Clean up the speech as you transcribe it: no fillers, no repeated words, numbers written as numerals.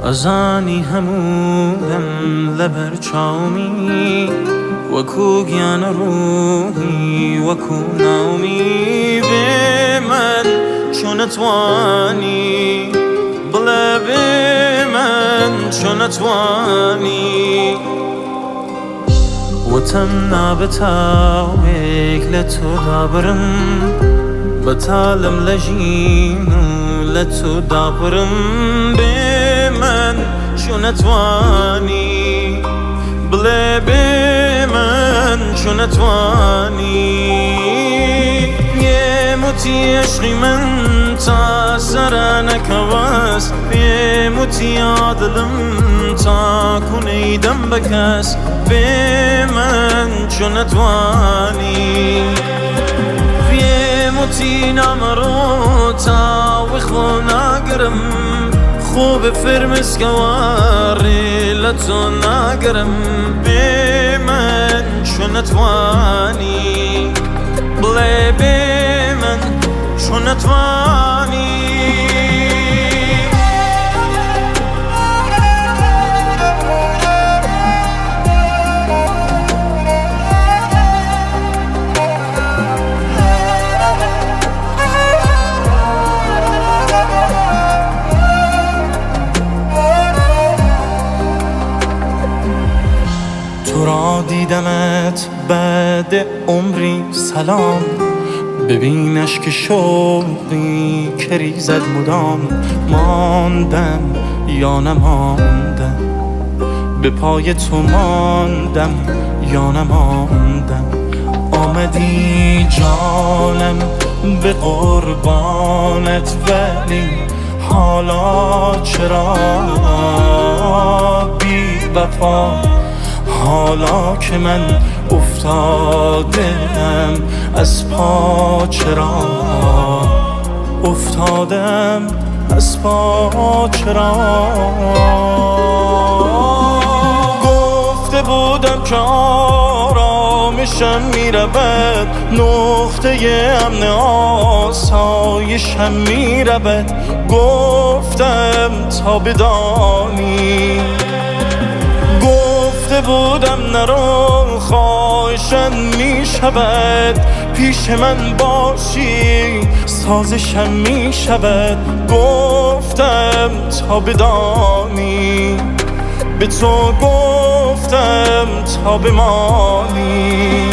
ازانی همودم لبر چاومی وکو گیان روحی وکو ناومی به من چون اتوانی بله به من چون اتوانی وتم نابتاویک لتو دابرم بتالم لجینو لتو دابرم به من چون اتوانی بله به من چون اتوانی يموتي عشقي من تا سرانك واس يموتي عدلم تا كوني دم بكاس بمن چون اتواني يموتي نامرو تا وخونا قرم خوب فرمس كواري لتو ناقرم بمن چون اتواني بله به من چون اتوانی تو را دیدمت بعد عمری سلام ببینش که شوقی که ریزد مدام ماندم یا نماندم به پای تو ماندم یا نماندم آمدی جانم به قربانت ولی حالا چرا بی وفا حالا که من افتادم از پا چرا افتادم از پا چرا گفته بودم که آرامشم میرود نقطه امن آسایشم میرود گفتم تا بدانی گفته بودم نرو خواهشم میشود پیش من باشی سازشم میشود گفتم تا بدانی به تو گفتم تا بمانی